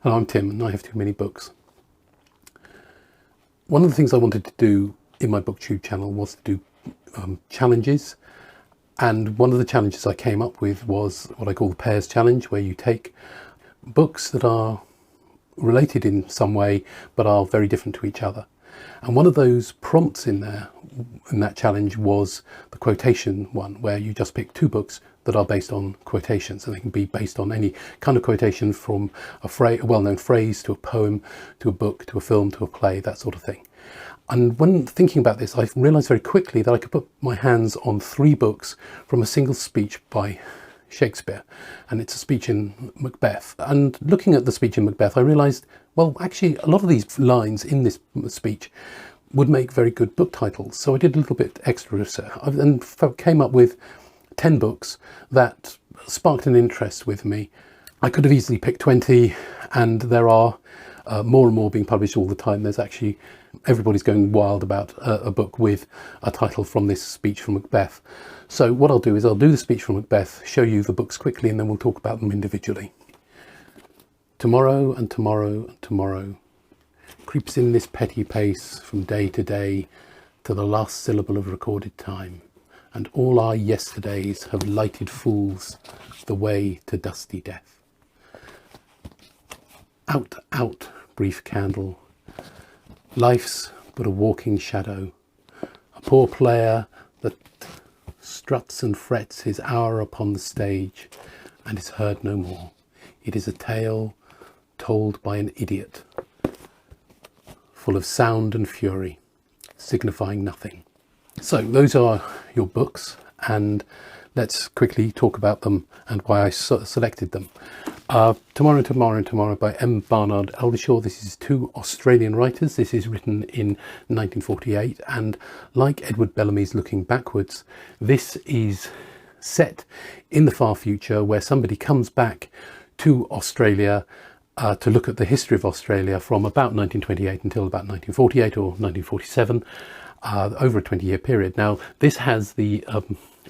Hello, I'm Tim and I have too many books. One of the things I wanted to do in my BookTube channel was to do challenges, and one of the challenges I came up with was what I call the Pairs Challenge, where you take books that are related in some way but are very different to each other. And one of those prompts in that challenge was the quotation one, where you just pick two books that are based on quotations, and they can be based on any kind of quotation, from a well-known phrase to a poem to a book to a film to a play, that sort of thing. And when thinking about this, I realised very quickly that I could put my hands on three books from a single speech by Shakespeare, and it's a speech in Macbeth. And looking at the speech in Macbeth, I realised, well, actually a lot of these lines in this speech would make very good book titles. So I did a little bit extra research and came up with 10 books that sparked an interest with me. I could have easily picked 20, and there are more and more being published all the time. There's actually, everybody's going wild about a book with a title from this speech from Macbeth. So what I'll do is I'll do the speech from Macbeth, show you the books quickly, and then we'll talk about them individually. Tomorrow and tomorrow and tomorrow creeps in this petty pace from day to day to the last syllable of recorded time, and all our yesterdays have lighted fools the way to dusty death. Out, out, brief candle, life's but a walking shadow, a poor player that struts and frets his hour upon the stage and is heard no more. It is a tale told by an idiot, full of sound and fury, signifying nothing. So those are your books, and let's quickly talk about them and why I selected them. Tomorrow, Tomorrow and Tomorrow by Barnard, Eldershaw. This is two Australian writers. This is written in 1948, and like Edward Bellamy's Looking Backwards, this is set in the far future, where somebody comes back to Australia to look at the history of Australia from about 1928 until about 1948 or 1947, over a 20-year period. Now, this has the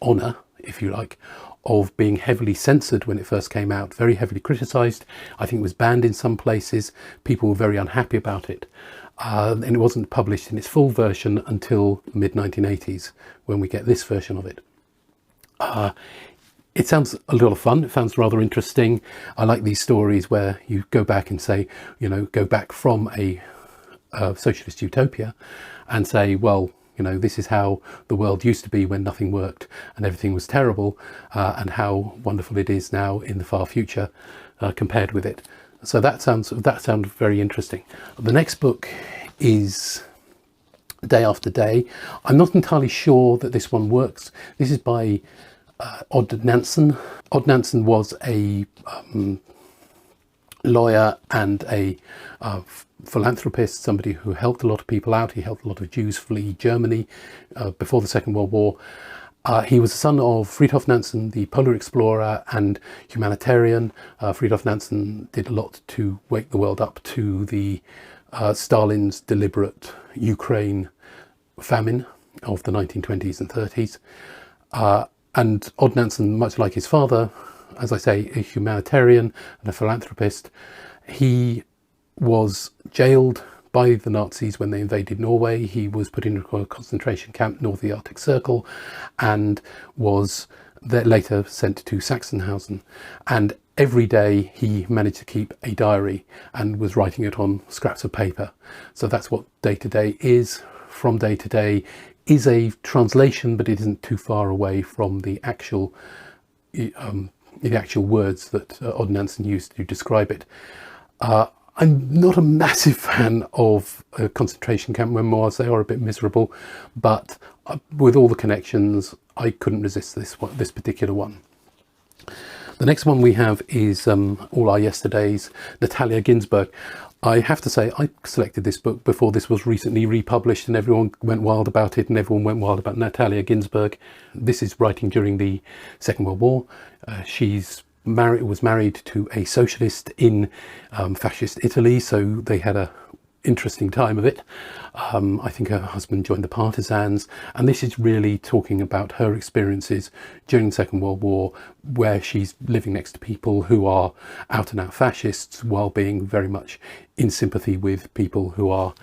honour, if you like, of being heavily censored when it first came out, very heavily criticised. I think it was banned in some places. People were very unhappy about it. And it wasn't published in its full version until the mid-1980s, when we get this version of it. It sounds a lot of fun. It sounds rather interesting. I like these stories where you go back and say, go back from a socialist utopia and say, well, this is how the world used to be when nothing worked and everything was terrible, and how wonderful it is now in the far future compared with it. So that sounds very interesting. The next book is Day After Day. I'm not entirely sure that this one works. This is by Nansen. Nansen was a lawyer and a philanthropist, somebody who helped a lot of people out. He helped a lot of Jews flee Germany before the Second World War. He was the son of Fridtjof Nansen, the polar explorer and humanitarian. Fridtjof Nansen did a lot to wake the world up to the Stalin's deliberate Ukraine famine of the 1920s and 30s. And Odd Nansen, much like his father, as I say, a humanitarian and a philanthropist, he was jailed by the Nazis when they invaded Norway. He was put in a concentration camp north of the Arctic Circle and was later sent to Sachsenhausen. And every day he managed to keep a diary and was writing it on scraps of paper. So that's what Day to Day is. From Day to Day is a translation, but it isn't too far away from the actual words that Odd Nansen used to describe it. I'm not a massive fan of concentration camp memoirs. They are a bit miserable, but with all the connections, I couldn't resist this particular one. The next one we have is All Our Yesterdays, Natalia Ginzburg. I have to say, I selected this book before this was recently republished, and everyone went wild about it, and everyone went wild about Natalia Ginzburg. This is writing during the Second World War. Was married to a socialist in fascist Italy, so they had interesting time of it. I think her husband joined the partisans, and this is really talking about her experiences during the Second World War, where she's living next to people who are out and out fascists while being very much in sympathy with people who are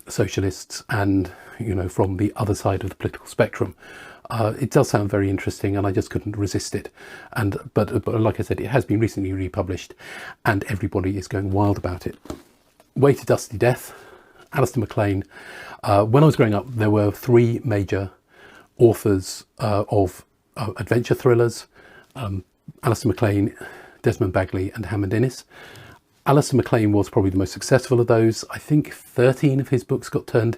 socialists and, you know, from the other side of the political spectrum. It does sound very interesting, and I just couldn't resist it. But like I said, it has been recently republished, and everybody is going wild about it. Way to Dusty Death, Alistair MacLean. When I was growing up, there were three major authors of adventure thrillers: Alistair MacLean, Desmond Bagley, and Hammond Innes. Alistair MacLean was probably the most successful of those. I think 13 of his books got turned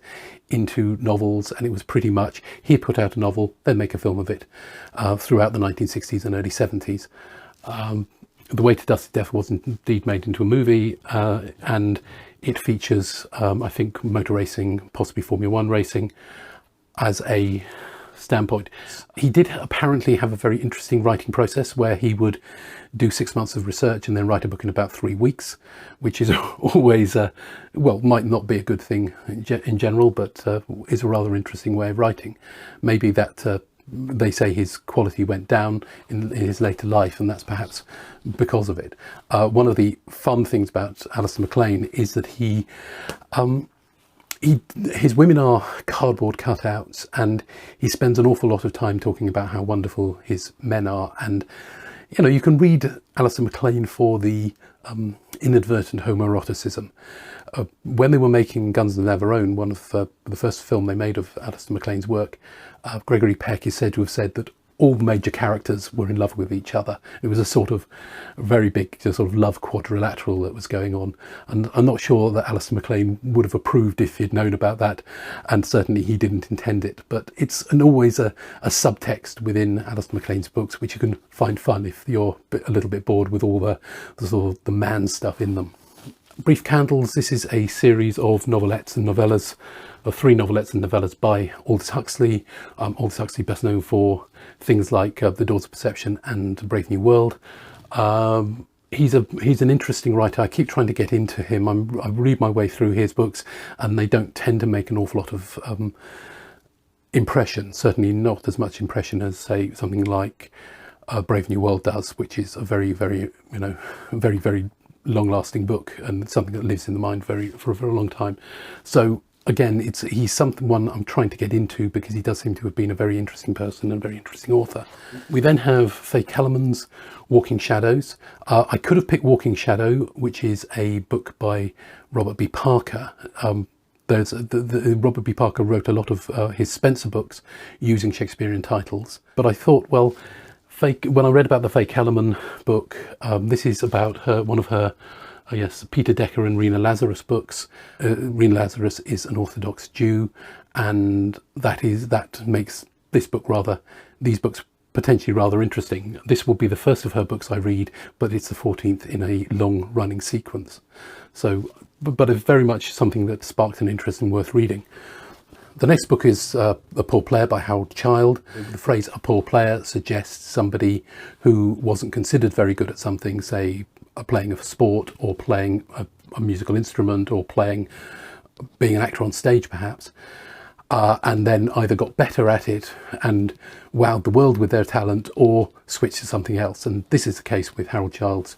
into novels, and it was pretty much he'd put out a novel, then make a film of it throughout the 1960s and early 70s. The Way to Dusty Death was indeed made into a movie, and it features, I think, motor racing, possibly Formula One racing, as a standpoint. He did apparently have a very interesting writing process where he would do 6 months of research and then write a book in about 3 weeks, which is always, well, might not be a good thing in general, but is a rather interesting way of writing. Maybe that they say his quality went down in his later life, and that's perhaps because of it. One of the fun things about Alistair MacLean is that his women are cardboard cutouts, and he spends an awful lot of time talking about how wonderful his men are. And, you know, you can read Alistair MacLean for the inadvertent homoeroticism. When they were making Guns of Navarone, one of the first film they made of Alistair MacLean's work, Gregory Peck is said to have said that all major characters were in love with each other. It was a sort of very big sort of love quadrilateral that was going on. And I'm not sure that Alistair MacLean would have approved if he'd known about that. And certainly he didn't intend it. But it's always a subtext within Alistair MacLean's books, which you can find fun if you're a little bit bored with all the sort of the man stuff in them. Brief Candles, this is a series of novelettes and novellas, of 3 novelettes and novellas by Aldous Huxley. Aldous Huxley best known for things like The Doors of Perception and Brave New World. He's an interesting writer. I keep trying to get into him. I read my way through his books, and they don't tend to make an awful lot of impression. Certainly not as much impression as, say, something like Brave New World does, which is a very, very, very long-lasting book, and something that lives in the mind for a very long time. So again, he's someone I'm trying to get into, because he does seem to have been a very interesting person and a very interesting author. We then have Faye Kellerman's Walking Shadows. I could have picked Walking Shadow, which is a book by Robert B. Parker. Robert B. Parker wrote a lot of his Spencer books using Shakespearean titles, but I thought, well, when I read about the Faye Kellerman book, this is about one of her Peter Decker and Rena Lazarus books. Rena Lazarus is an Orthodox Jew, and that makes these books potentially rather interesting. This will be the first of her books I read, but it's the 14th in a long-running sequence. So, but it's very much something that sparked an interest and worth reading. The next book is A Poor Player by Harold Child. The phrase "a poor player" suggests somebody who wasn't considered very good at something, say playing a sport, or playing a musical instrument, or being an actor on stage perhaps, and then either got better at it and wowed the world with their talent, or switched to something else. And this is the case with Harold Child's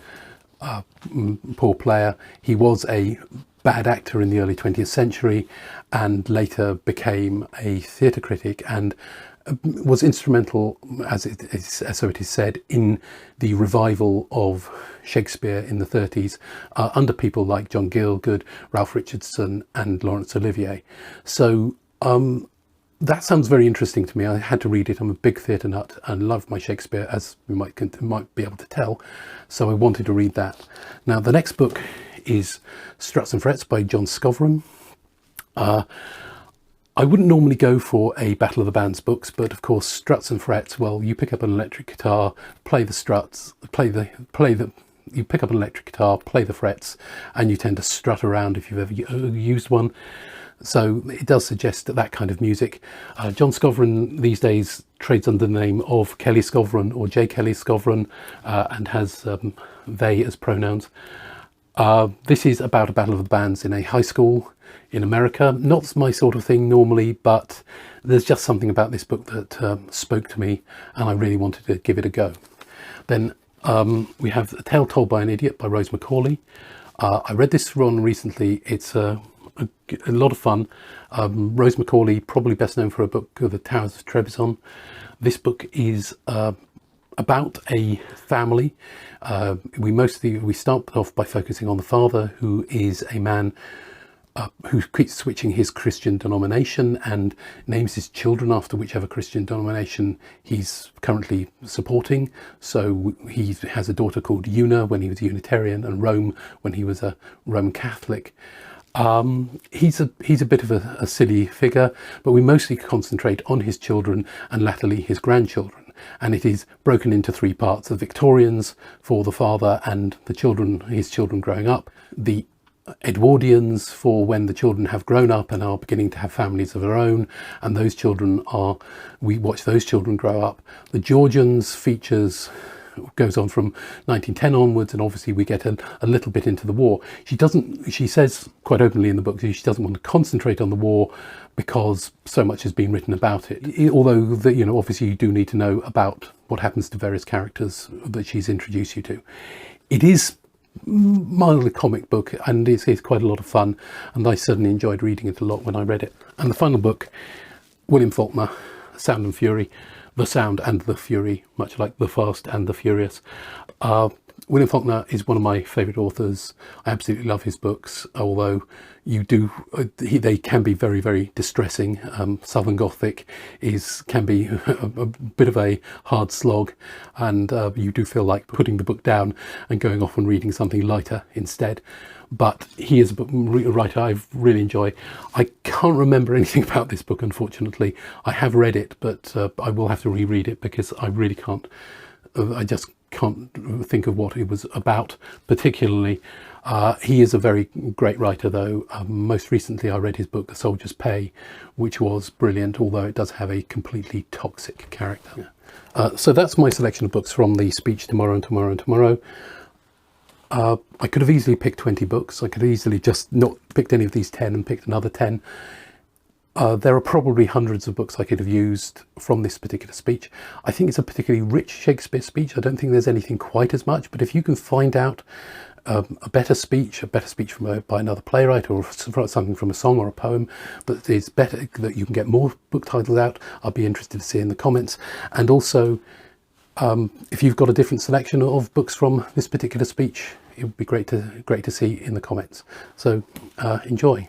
Poor Player. He was a bad actor in the early 20th century, and later became a theatre critic, and was instrumental, so it is said, in the revival of Shakespeare in the 30s, under people like John Gielgud, Ralph Richardson, and Laurence Olivier. So that sounds very interesting to me. I had to read it. I'm a big theatre nut and love my Shakespeare, as we might be able to tell. So I wanted to read that. Now, the next book is Struts and Frets by John Skovron. I wouldn't normally go for a Battle of the Bands books, but of course Struts and Frets, well, you pick up an electric guitar, play the struts, you pick up an electric guitar, play the frets, and you tend to strut around if you've ever used one. So it does suggest that kind of music. John Skovron these days trades under the name of Kelly Skovron, or J. Kelly Skovron, and has they as pronouns. This is about a battle of the bands in a high school in America. Not my sort of thing normally, but there's just something about this book that spoke to me, and I really wanted to give it a go. Then we have A Tale Told by an Idiot by Rose Macaulay. I read this run recently. It's a lot of fun. Rose Macaulay, probably best known for a book, The Towers of Trebizond. This book is about a family. We start off by focusing on the father, who is a man who keeps switching his Christian denomination and names his children after whichever Christian denomination he's currently supporting. So he has a daughter called Una when he was Unitarian, and Rome when he was a Roman Catholic. He's a bit of a silly figure, but we mostly concentrate on his children and latterly his grandchildren. And it is broken into three parts: the Victorians for the father and the children, his children growing up; the Edwardians for when the children have grown up and are beginning to have families of their own, and those children we watch those children grow up. The Georgians goes on from 1910 onwards, and obviously we get a little bit into the war. She says quite openly in the book that she doesn't want to concentrate on the war because so much has been written about it. Although obviously you do need to know about what happens to various characters that she's introduced you to. It is mildly comic book, and it's quite a lot of fun, and I certainly enjoyed reading it a lot when I read it. And the final book, William Faulkner, Sound and Fury, The Sound and the Fury, much like The Fast and the Furious. William Faulkner is one of my favourite authors. I absolutely love his books, although they can be very, very distressing. Southern Gothic can be a bit of a hard slog, and you do feel like putting the book down and going off and reading something lighter instead. But he is a writer I really enjoy. I can't remember anything about this book, unfortunately. I have read it, but I will have to reread it because I really can't. I just can't think of what it was about particularly. He is a very great writer, though. Most recently I read his book The Soldier's Pay, which was brilliant, although it does have a completely toxic character. So that's my selection of books from the speech Tomorrow and Tomorrow and Tomorrow. I could have easily picked 20 books. I could easily just not picked any of these 10 and picked another 10. There are probably hundreds of books I could have used from this particular speech. I think it's a particularly rich Shakespeare speech. I don't think there's anything quite as much, but if you can find out a better speech by another playwright, or something from a song or a poem that is better, that you can get more book titles out, I'll be interested to see in the comments. And also, if you've got a different selection of books from this particular speech, it would be great to see in the comments. So enjoy.